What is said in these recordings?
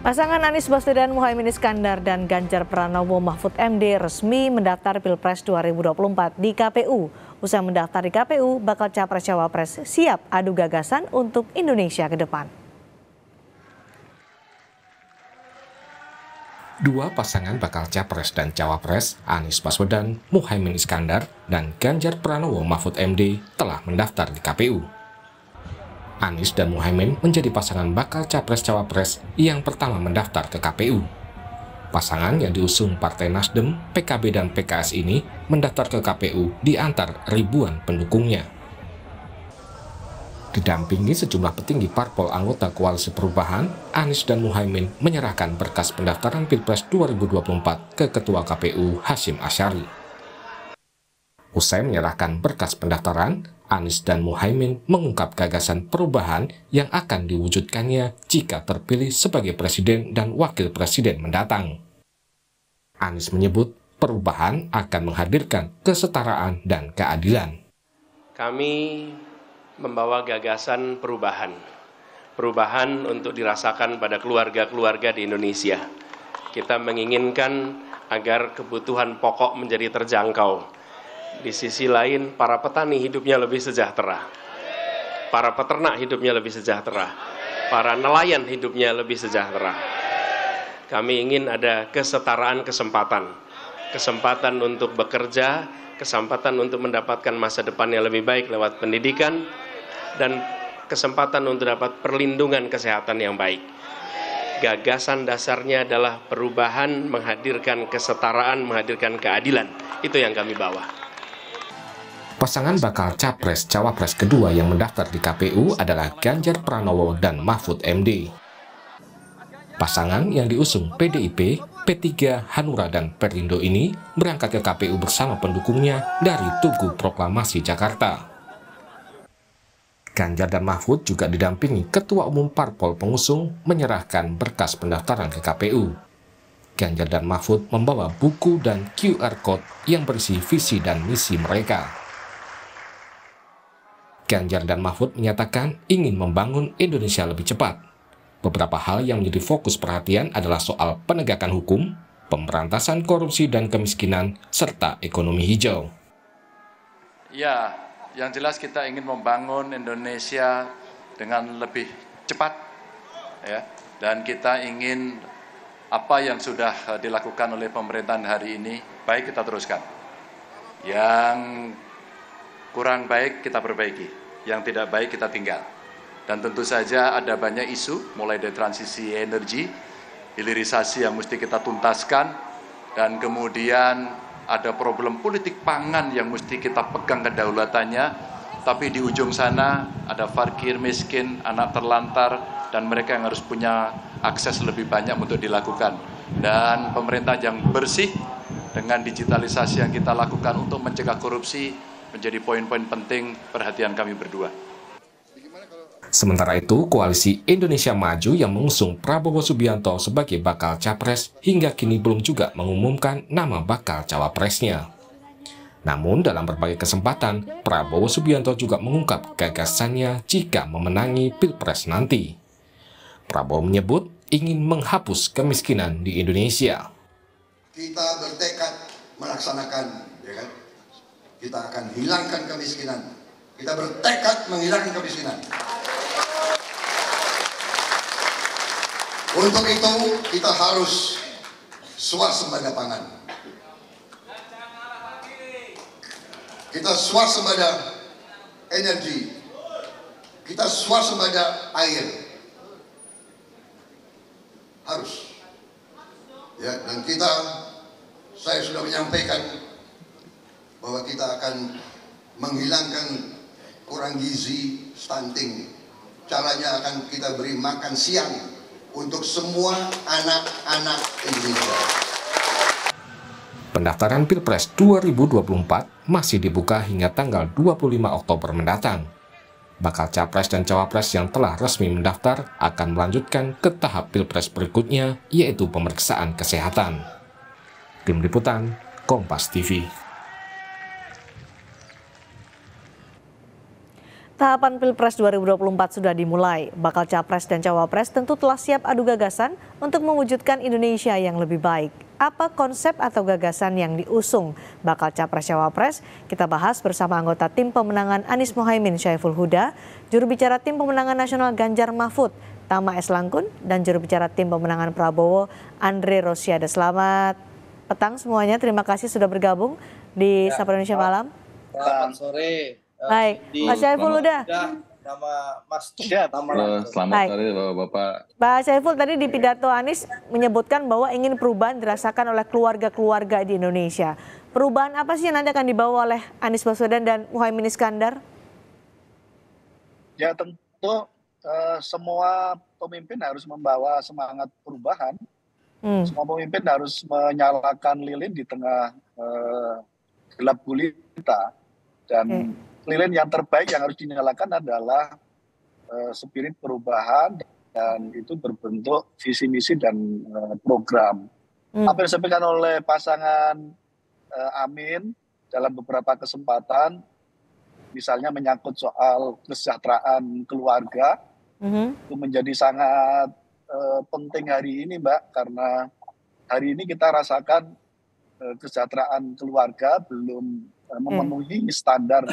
Pasangan Anies Baswedan, Muhaimin Iskandar, dan Ganjar Pranowo Mahfud MD resmi mendaftar Pilpres 2024 di KPU. Usai mendaftar di KPU, bakal Capres-Cawapres siap adu gagasan untuk Indonesia ke depan. Dua pasangan bakal Capres dan Cawapres, Anies Baswedan, Muhaimin Iskandar, dan Ganjar Pranowo Mahfud MD telah mendaftar di KPU. Anies dan Muhaimin menjadi pasangan bakal Capres-Cawapres yang pertama mendaftar ke KPU. Pasangan yang diusung Partai Nasdem, PKB, dan PKS ini mendaftar ke KPU di antar ribuan pendukungnya. Didampingi sejumlah petinggi parpol anggota Koalisi Perubahan, Anies dan Muhaimin menyerahkan berkas pendaftaran Pilpres 2024 ke Ketua KPU Hasyim Asyari. Usai menyerahkan berkas pendaftaran, Anies dan Muhaimin mengungkap gagasan perubahan yang akan diwujudkannya jika terpilih sebagai presiden dan wakil presiden mendatang. Anies menyebut perubahan akan menghadirkan kesetaraan dan keadilan. Kami membawa gagasan perubahan. Perubahan untuk dirasakan pada keluarga-keluarga di Indonesia. Kita menginginkan agar kebutuhan pokok menjadi terjangkau. Di sisi lain, para petani hidupnya lebih sejahtera. Para peternak hidupnya lebih sejahtera. Para nelayan hidupnya lebih sejahtera. Kami ingin ada kesetaraan kesempatan. Kesempatan untuk bekerja, kesempatan untuk mendapatkan masa depan yang lebih baik lewat pendidikan, dan kesempatan untuk dapat perlindungan kesehatan yang baik. Gagasan dasarnya adalah perubahan, menghadirkan kesetaraan, menghadirkan keadilan. Itu yang kami bawa. Pasangan bakal Capres-Cawapres kedua yang mendaftar di KPU adalah Ganjar Pranowo dan Mahfud MD. Pasangan yang diusung PDIP, P3, Hanura, dan Perindo ini berangkat ke KPU bersama pendukungnya dari Tugu Proklamasi Jakarta. Ganjar dan Mahfud juga didampingi Ketua Umum Parpol pengusung menyerahkan berkas pendaftaran ke KPU. Ganjar dan Mahfud membawa buku dan QR Code yang berisi visi dan misi mereka. Ganjar dan Mahfud menyatakan ingin membangun Indonesia lebih cepat. Beberapa hal yang menjadi fokus perhatian adalah soal penegakan hukum, pemberantasan korupsi dan kemiskinan, serta ekonomi hijau. Ya, yang jelas kita ingin membangun Indonesia dengan lebih cepat, ya, dan kita ingin apa yang sudah dilakukan oleh pemerintahan hari ini, baik kita teruskan. Yang kurang baik kita perbaiki. Yang tidak baik kita tinggal. Dan tentu saja ada banyak isu, mulai dari transisi energi, hilirisasi yang mesti kita tuntaskan, dan kemudian ada problem politik pangan yang mesti kita pegang kedaulatannya, tapi di ujung sana ada fakir, miskin, anak terlantar, dan mereka yang harus punya akses lebih banyak untuk dilakukan. Dan pemerintah yang bersih dengan digitalisasi yang kita lakukan untuk mencegah korupsi, menjadi poin-poin penting perhatian kami berdua. Sementara itu, Koalisi Indonesia Maju yang mengusung Prabowo Subianto sebagai bakal capres hingga kini belum juga mengumumkan nama bakal cawapresnya. Namun dalam berbagai kesempatan, Prabowo Subianto juga mengungkap gagasannya jika memenangi Pilpres nanti. Prabowo menyebut ingin menghapus kemiskinan di Indonesia. Kita bertekad melaksanakan, ya kan? Kita akan hilangkan kemiskinan. Kita bertekad menghilangkan kemiskinan. Untuk itu kita harus swasembada pangan. Kita swasembada energi. Kita swasembada air. Harus. Ya, dan saya sudah menyampaikan bahwa kita akan menghilangkan kurang gizi, stunting. Caranya akan kita beri makan siang untuk semua anak-anak Indonesia. Pendaftaran Pilpres 2024 masih dibuka hingga tanggal 25 Oktober mendatang. Bakal Capres dan Cawapres yang telah resmi mendaftar akan melanjutkan ke tahap Pilpres berikutnya, yaitu pemeriksaan kesehatan. Tim Liputan, Kompas TV. Tahapan Pilpres 2024 sudah dimulai. Bakal Capres dan Cawapres tentu telah siap adu gagasan untuk mewujudkan Indonesia yang lebih baik. Apa konsep atau gagasan yang diusung bakal Capres Cawapres? Kita bahas bersama anggota tim pemenangan Anies Mohaimin Syaiful Huda, juru bicara tim pemenangan nasional Ganjar Mahfud, Tama S. Langkun, dan juru bicara tim pemenangan Prabowo, Andre Rosiade. Selamat petang semuanya, terima kasih sudah bergabung di Sapa Indonesia Malam. Selamat sore. Baik, Pak Syaiful Huda. Nama Mas ya, Selamat sore Bapak. Pak Syaiful, tadi di pidato Anies menyebutkan bahwa ingin perubahan dirasakan oleh keluarga-keluarga di Indonesia. Perubahan apa sih yang nanti akan dibawa oleh Anies Baswedan dan Muhaimin Iskandar? Ya tentu semua pemimpin harus membawa semangat perubahan. Semua pemimpin harus menyalakan lilin di tengah gelap gulita. Dan lilin yang terbaik yang harus dinyalakan adalah spirit perubahan, dan itu berbentuk visi misi dan program. Apa yang disampaikan oleh pasangan Amin dalam beberapa kesempatan, misalnya menyangkut soal kesejahteraan keluarga, itu menjadi sangat penting hari ini, Mbak, karena hari ini kita rasakan kesejahteraan keluarga belum memenuhi standar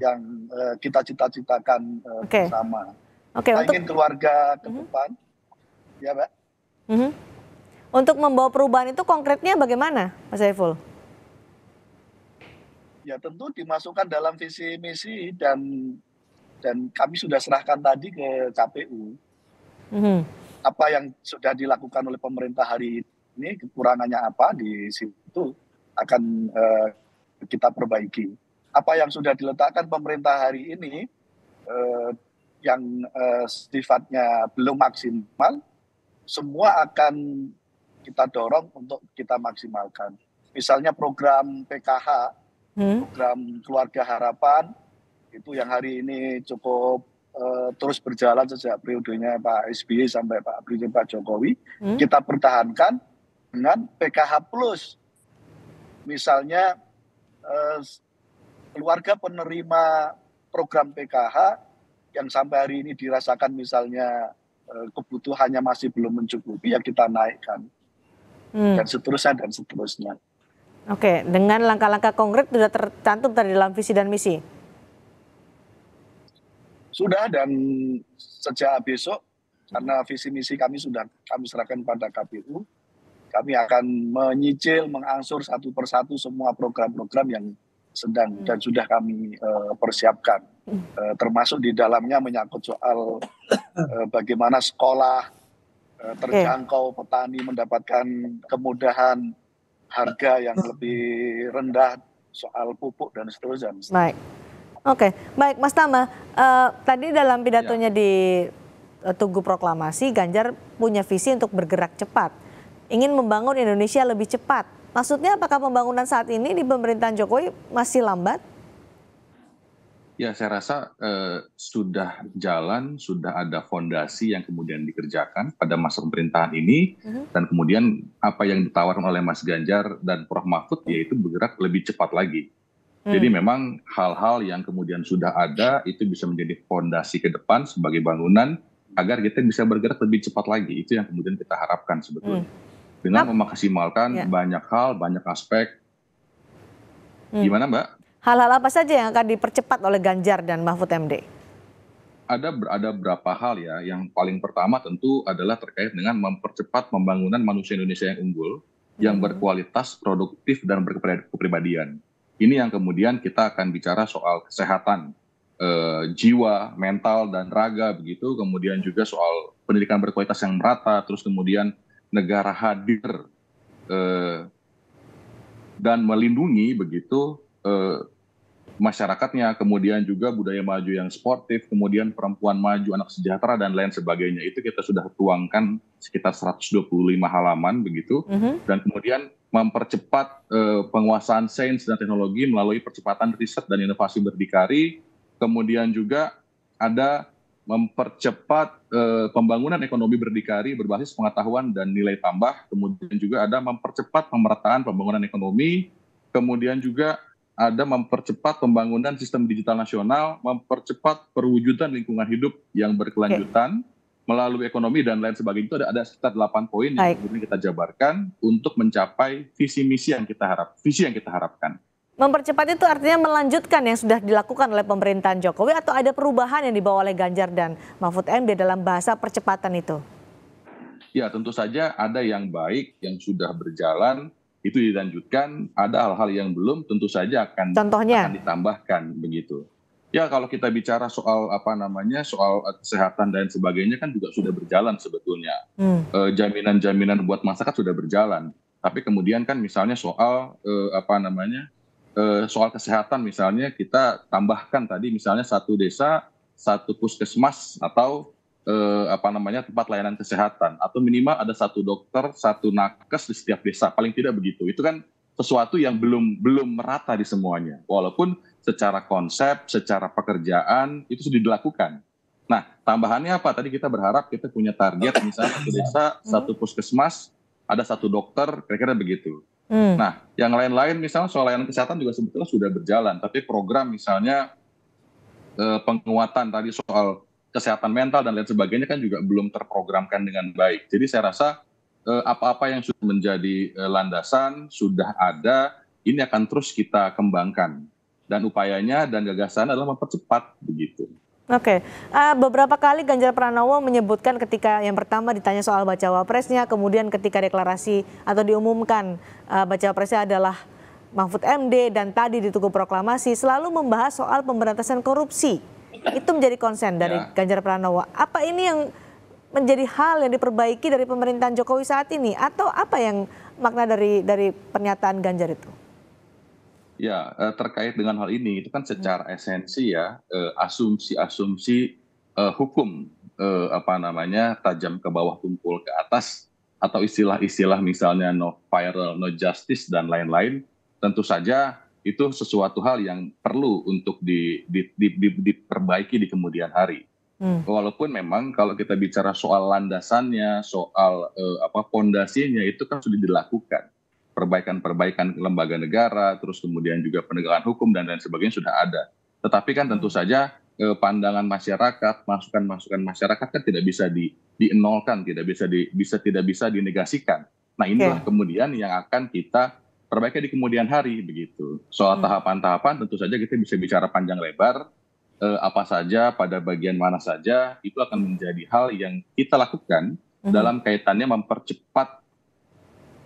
yang kita cita-citakan bersama. Kita ingin keluarga ke depan, ya Mbak. Untuk membawa perubahan itu konkretnya bagaimana, Mas Saiful? Ya tentu dimasukkan dalam visi misi dan kami sudah serahkan tadi ke KPU. Apa yang sudah dilakukan oleh pemerintah hari ini, kekurangannya apa, di situ akan kita perbaiki. Apa yang sudah diletakkan pemerintah hari ini yang sifatnya belum maksimal, semua akan kita dorong untuk kita maksimalkan. Misalnya program PKH, program Keluarga Harapan, itu yang hari ini cukup terus berjalan sejak periodenya Pak SBY sampai Pak Jokowi, kita pertahankan dengan PKH Plus. Misalnya keluarga penerima program PKH yang sampai hari ini dirasakan misalnya kebutuhannya masih belum mencukupi, ya kita naikkan. Dan seterusnya dan seterusnya. Oke, dengan langkah-langkah konkret sudah tercantum tadi dalam visi dan misi? Sudah, dan sejak besok, karena visi misi kami sudah kami serahkan pada KPU, kami akan menyicil, mengangsur satu persatu semua program-program yang sedang dan sudah kami persiapkan. Termasuk di dalamnya menyangkut soal bagaimana sekolah terjangkau, petani mendapatkan kemudahan harga yang lebih rendah, soal pupuk dan seterusnya. Baik, oke, baik Mas Tama. Tadi dalam pidatonya di Tugu Proklamasi, Ganjar punya visi untuk bergerak cepat. Ingin membangun Indonesia lebih cepat. Maksudnya apakah pembangunan saat ini di pemerintahan Jokowi masih lambat? Ya, saya rasa sudah jalan, sudah ada fondasi yang kemudian dikerjakan pada masa pemerintahan ini, dan kemudian apa yang ditawarkan oleh Mas Ganjar dan Prof Mahfud yaitu bergerak lebih cepat lagi. Jadi memang hal-hal yang kemudian sudah ada itu bisa menjadi fondasi ke depan sebagai bangunan agar kita bisa bergerak lebih cepat lagi. Itu yang kemudian kita harapkan sebetulnya. Dengan memaksimalkan banyak hal, banyak aspek. Gimana Mbak? Hal-hal apa saja yang akan dipercepat oleh Ganjar dan Mahfud MD? Ada beberapa hal ya. Yang paling pertama tentu adalah terkait dengan mempercepat pembangunan manusia Indonesia yang unggul, yang berkualitas, produktif, dan berkepribadian. Ini yang kemudian kita akan bicara soal kesehatan, jiwa, mental, dan raga begitu. Kemudian juga soal pendidikan berkualitas yang merata, terus kemudian negara hadir dan melindungi begitu masyarakatnya, kemudian juga budaya maju yang sportif, kemudian perempuan maju, anak sejahtera, dan lain sebagainya. Itu kita sudah tuangkan sekitar 125 halaman begitu, dan kemudian mempercepat penguasaan sains dan teknologi melalui percepatan riset dan inovasi berdikari, kemudian juga ada mempercepat pembangunan ekonomi berdikari berbasis pengetahuan dan nilai tambah, kemudian juga ada mempercepat pemerataan pembangunan ekonomi, kemudian juga ada mempercepat pembangunan sistem digital nasional, mempercepat perwujudan lingkungan hidup yang berkelanjutan melalui ekonomi dan lain sebagainya. Itu ada sekitar 8 poin yang kemudian kita jabarkan untuk mencapai visi yang kita harapkan. Mempercepat itu artinya melanjutkan yang sudah dilakukan oleh pemerintahan Jokowi atau ada perubahan yang dibawa oleh Ganjar dan Mahfud MD dalam bahasa percepatan itu? Ya, tentu saja ada yang baik yang sudah berjalan, itu dilanjutkan, ada hal-hal yang belum tentu saja akan ditambahkan begitu. Ya, kalau kita bicara soal soal kesehatan dan sebagainya kan juga sudah berjalan sebetulnya. Jaminan-jaminan buat masyarakat sudah berjalan. Tapi kemudian kan misalnya soal soal kesehatan misalnya kita tambahkan tadi misalnya satu desa, satu puskesmas atau tempat layanan kesehatan, atau minimal ada satu dokter, satu nakes di setiap desa, paling tidak begitu. Itu kan sesuatu yang belum merata di semuanya, walaupun secara konsep, secara pekerjaan itu sudah dilakukan. Nah, tambahannya apa? Tadi kita berharap kita punya target misalnya satu desa, satu puskesmas, ada satu dokter, kira-kira begitu. Nah, yang lain-lain misalnya soal layanan kesehatan juga sebetulnya sudah berjalan, tapi program misalnya penguatan tadi soal kesehatan mental dan lain sebagainya kan juga belum terprogramkan dengan baik. Jadi saya rasa apa-apa yang sudah menjadi landasan, sudah ada, ini akan terus kita kembangkan. Dan upayanya dan gagasan adalah mempercepat begitu. Oke, beberapa kali Ganjar Pranowo menyebutkan ketika yang pertama ditanya soal bacawa presnya, kemudian ketika deklarasi atau diumumkan bacawa presnya adalah Mahfud MD dan tadi di Tugu Proklamasi selalu membahas soal pemberantasan korupsi. Itu menjadi konsen dari Ganjar Pranowo. Apa ini yang menjadi hal yang diperbaiki dari pemerintahan Jokowi saat ini? Atau apa yang makna dari pernyataan Ganjar itu? Ya, terkait dengan hal ini, itu kan secara esensi ya, asumsi-asumsi hukum, tajam ke bawah tumpul ke atas, atau istilah-istilah misalnya no viral, no justice, dan lain-lain, tentu saja itu sesuatu hal yang perlu untuk diperbaiki di kemudian hari. Walaupun memang kalau kita bicara soal landasannya, soal pondasinya itu kan sudah dilakukan. Perbaikan-perbaikan lembaga negara, terus kemudian juga penegakan hukum dan lain sebagainya sudah ada. Tetapi kan tentu saja pandangan masyarakat, masukan-masukan masyarakat kan tidak bisa dienolkan, tidak bisa dinegasikan. Nah, inilah kemudian yang akan kita perbaiki di kemudian hari begitu. Soal tahapan-tahapan tentu saja kita bisa bicara panjang lebar, apa saja, pada bagian mana saja, itu akan menjadi hal yang kita lakukan dalam kaitannya mempercepat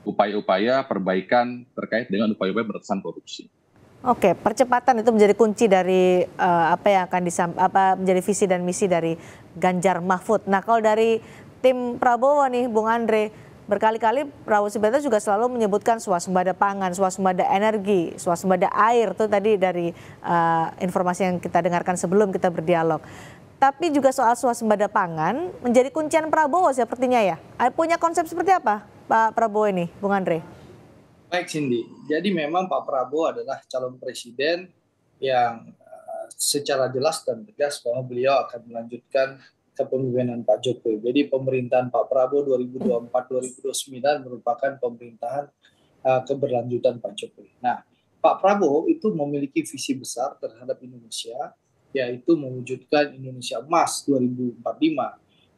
upaya-upaya perbaikan terkait dengan upaya-upaya pemberantasan korupsi. Oke, percepatan itu menjadi kunci dari apa yang akan menjadi visi dan misi dari Ganjar Mahfud. Nah, kalau dari tim Prabowo nih, Bung Andre, berkali-kali Prabowo Subianto juga selalu menyebutkan swasembada pangan, swasembada energi, swasembada air. Itu tadi dari informasi yang kita dengarkan sebelum kita berdialog. Tapi juga soal swasembada pangan menjadi kuncian Prabowo sepertinya ya. Punya konsep seperti apa Pak Prabowo ini, Bung Andre? Baik Cindy, jadi memang Pak Prabowo adalah calon presiden yang secara jelas dan tegas bahwa beliau akan melanjutkan kepemimpinan Pak Jokowi. Jadi pemerintahan Pak Prabowo 2024-2029 merupakan pemerintahan keberlanjutan Pak Jokowi. Nah, Pak Prabowo itu memiliki visi besar terhadap Indonesia, yaitu mewujudkan Indonesia Emas 2045.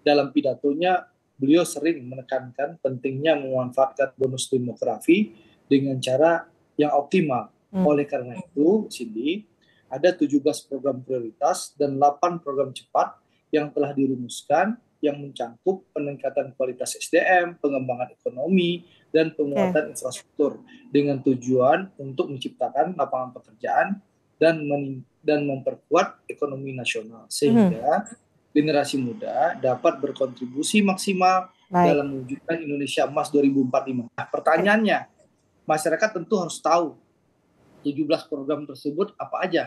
Dalam pidatonya, beliau sering menekankan pentingnya memanfaatkan bonus demografi dengan cara yang optimal. Oleh karena itu, Cindy, ada 17 program prioritas dan 8 program cepat yang telah dirumuskan yang mencakup peningkatan kualitas SDM, pengembangan ekonomi, dan penguatan infrastruktur dengan tujuan untuk menciptakan lapangan pekerjaan dan memperkuat ekonomi nasional sehingga generasi muda dapat berkontribusi maksimal dalam mewujudkan Indonesia Emas 2045. Nah, pertanyaannya, masyarakat tentu harus tahu 17 program tersebut apa aja.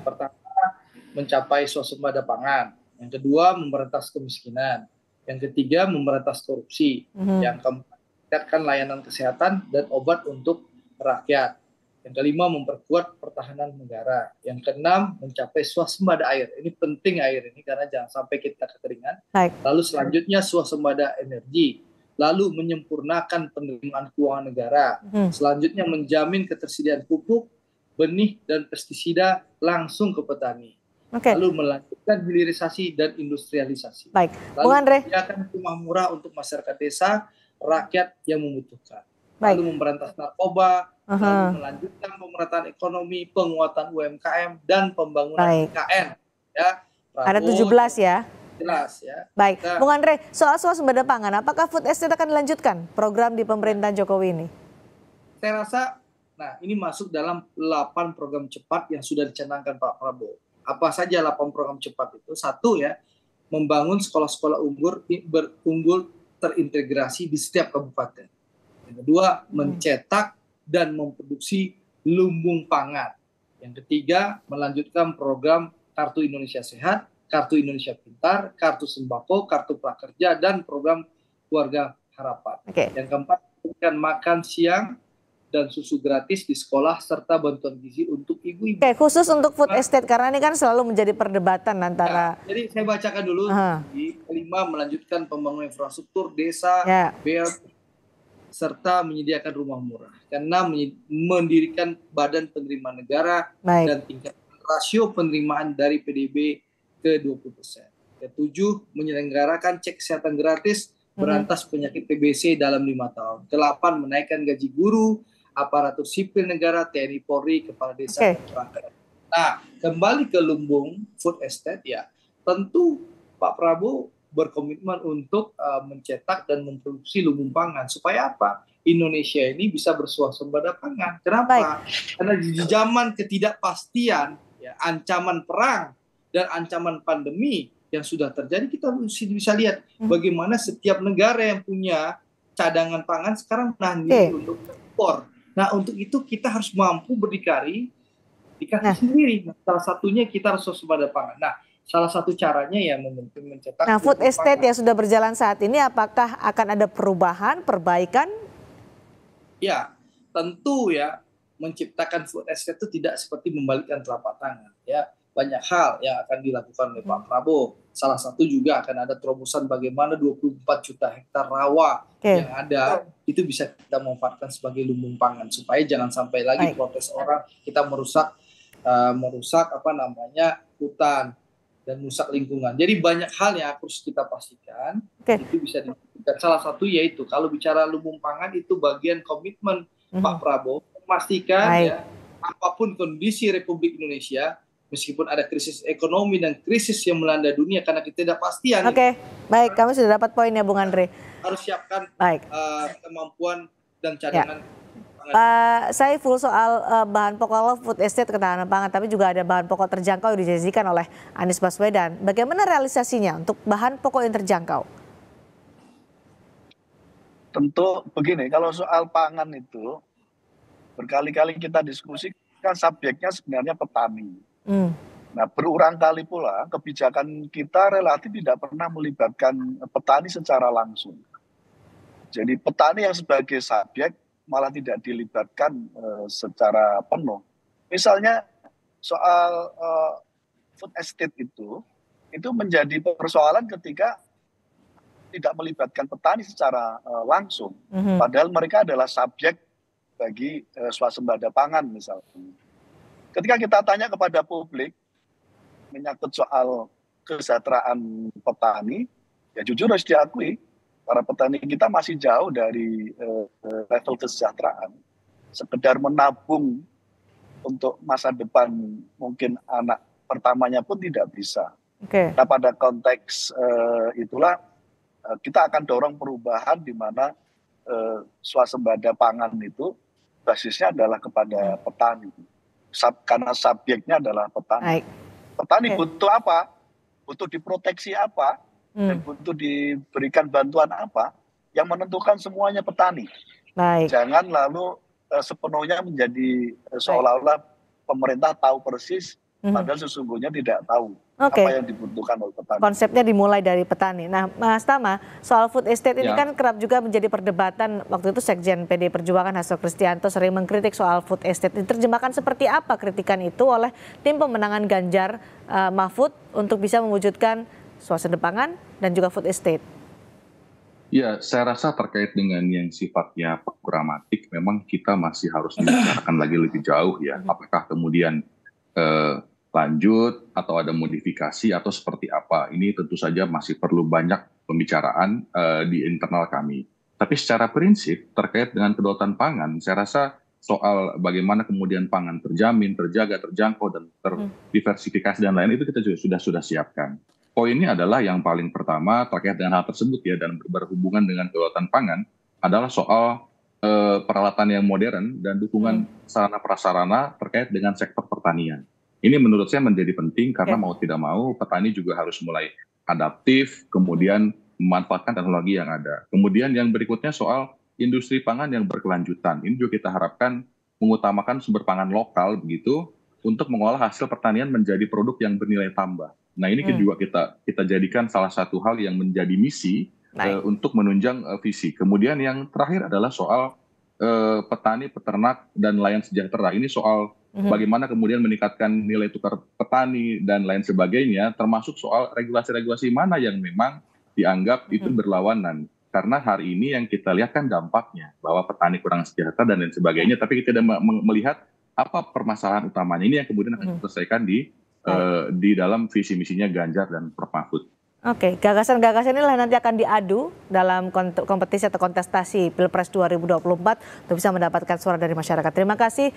Pertama, mencapai swasembada pangan. Yang kedua, memberantas kemiskinan. Yang ketiga, memberantas korupsi. Yang keempat, meningkatkan layanan kesehatan dan obat untuk rakyat. Yang kelima, memperkuat pertahanan negara. Yang keenam, mencapai swasembada air. Ini penting air ini karena jangan sampai kita kekeringan. Lalu selanjutnya swasembada energi. Lalu menyempurnakan penerimaan keuangan negara. Selanjutnya menjamin ketersediaan pupuk, benih dan pestisida langsung ke petani. Lalu melanjutkan hilirisasi dan industrialisasi. Baik, lalu Bung Andre. menyediakan rumah murah untuk masyarakat desa, rakyat yang membutuhkan. Lalu memberantas narkoba, lalu melanjutkan pemerataan ekonomi, penguatan UMKM, dan pembangunan IKN. Ya, ada 17 ya? Jelas ya. Baik, nah, Bung Andre, soal swasembada pangan, apakah food estate akan dilanjutkan program di pemerintahan Jokowi ini? Saya rasa, nah ini masuk dalam 8 program cepat yang sudah dicanangkan Pak Prabowo. Apa saja 8 program cepat itu? Satu ya, membangun sekolah-sekolah unggul terintegrasi di setiap kabupaten. Yang kedua, mencetak dan memproduksi lumbung pangan. Yang ketiga, melanjutkan program Kartu Indonesia Sehat, Kartu Indonesia Pintar, Kartu Sembako, Kartu Prakerja, dan program Keluarga Harapan. Yang keempat, memberikan makan siang dan susu gratis di sekolah serta bantuan gizi untuk ibu-ibu. Khusus untuk food estate karena ini kan selalu menjadi perdebatan antara. Jadi saya bacakan dulu. Di kelima, melanjutkan pembangunan infrastruktur desa, BLT, serta menyediakan rumah murah. Keenam, mendirikan badan penerimaan negara dan tingkat rasio penerimaan dari PDB ke 20%. Ketujuh, menyelenggarakan cek kesehatan gratis, berantas penyakit TBC dalam 5 tahun. Ke-8, menaikkan gaji guru, aparatur sipil negara, TNI Polri, kepala desa, dan perangkat. Nah, kembali ke lumbung food estate ya, tentu Pak Prabowo berkomitmen untuk mencetak dan memproduksi lumbung pangan. Supaya apa? Indonesia ini bisa berswasembada pangan. Kenapa? Karena di zaman ketidakpastian, ya, ancaman perang dan ancaman pandemi yang sudah terjadi, kita bisa lihat bagaimana setiap negara yang punya cadangan pangan sekarang menahan diri untuk impor. Nah, untuk itu kita harus mampu berdikari sendiri. Nah, salah satunya kita harus swasembada pangan. Nah, salah satu caranya ya mencetak. Nah, food estate yang sudah berjalan saat ini, apakah akan ada perubahan, perbaikan? Ya, tentu ya, menciptakan food estate itu tidak seperti membalikkan telapak tangan. Ya, banyak hal yang akan dilakukan oleh Pak Prabowo. Salah satu juga akan ada terobosan bagaimana 24 juta hektar rawa yang ada itu bisa kita manfaatkan sebagai lumbung pangan supaya jangan sampai lagi protes orang kita merusak hutan dan merusak lingkungan. Jadi banyak hal yang harus kita pastikan itu bisa dilakukan. Salah satu yaitu kalau bicara lumbung pangan itu bagian komitmen Pak Prabowo memastikan ya apapun kondisi Republik Indonesia, meskipun ada krisis ekonomi dan krisis yang melanda dunia karena ketidakpastian. Baik, kami sudah dapat poinnya, Bung Andre. Harus siapkan kemampuan dan cadangan. Pak Saiful, soal bahan pokok food estate ketahanan pangan, tapi juga ada bahan pokok terjangkau yang dijanjikan oleh Anies Baswedan. Bagaimana realisasinya untuk bahan pokok yang terjangkau? Tentu begini, kalau soal pangan itu berkali-kali kita diskusikan, subjeknya sebenarnya petani. Nah, berulang kali pula kebijakan kita relatif tidak pernah melibatkan petani secara langsung. Jadi petani yang sebagai subjek malah tidak dilibatkan secara penuh. Misalnya soal food estate itu menjadi persoalan ketika tidak melibatkan petani secara langsung. Padahal mereka adalah subjek bagi swasembada pangan misalnya. Ketika kita tanya kepada publik menyangkut soal kesejahteraan petani, ya jujur harus diakui, para petani kita masih jauh dari level kesejahteraan. Sekedar menabung untuk masa depan mungkin anak pertamanya pun tidak bisa. Nah, pada konteks itulah kita akan dorong perubahan di mana swasembada pangan itu basisnya adalah kepada petani. Karena subjeknya adalah petani. Petani butuh apa? Butuh diproteksi apa? Dan butuh diberikan bantuan apa? Yang menentukan semuanya petani. Jangan lalu sepenuhnya menjadi seolah-olah pemerintah tahu persis, padahal sesungguhnya tidak tahu apa yang dibutuhkan oleh petani. Konsepnya dimulai dari petani. Nah, Mas Tama, soal food estate ini kan kerap juga menjadi perdebatan. Waktu itu Sekjen PD Perjuangan Hasto Kristianto sering mengkritik soal food estate. Diterjemahkan seperti apa kritikan itu oleh tim pemenangan Ganjar Mahfud untuk bisa mewujudkan swasembada pangan dan juga food estate? Ya, saya rasa terkait dengan yang sifatnya programatik, memang kita masih harus membicarakan lagi lebih jauh ya. Apakah kemudian lanjut atau ada modifikasi atau seperti apa? Ini tentu saja masih perlu banyak pembicaraan di internal kami. Tapi secara prinsip terkait dengan kedaulatan pangan, saya rasa soal bagaimana kemudian pangan terjamin, terjaga, terjangkau, dan terdiversifikasi dan lain itu kita juga sudah siapkan. Poinnya adalah yang paling pertama terkait dengan hal tersebut ya dan berhubungan dengan kedaulatan pangan adalah soal peralatan yang modern dan dukungan sarana prasarana terkait dengan sektor pertanian. Ini menurut saya menjadi penting karena mau tidak mau petani juga harus mulai adaptif, kemudian memanfaatkan teknologi yang ada. Kemudian yang berikutnya soal industri pangan yang berkelanjutan. Ini juga kita harapkan mengutamakan sumber pangan lokal begitu untuk mengolah hasil pertanian menjadi produk yang bernilai tambah. Nah ini juga kita jadikan salah satu hal yang menjadi misi untuk menunjang visi. Kemudian yang terakhir adalah soal petani, peternak, dan nelayan sejahtera. Ini soal bagaimana kemudian meningkatkan nilai tukar petani dan lain sebagainya, termasuk soal regulasi-regulasi mana yang memang dianggap itu berlawanan. Karena hari ini yang kita lihat kan dampaknya, bahwa petani kurang sejahtera dan lain sebagainya, tapi kita tidak melihat apa permasalahan utamanya. Ini yang kemudian akan diselesaikan di dalam visi misinya Ganjar dan Prof. Mahfud. Oke, gagasan-gagasan inilah nanti akan diadu dalam kompetisi atau kontestasi Pilpres 2024 untuk bisa mendapatkan suara dari masyarakat. Terima kasih.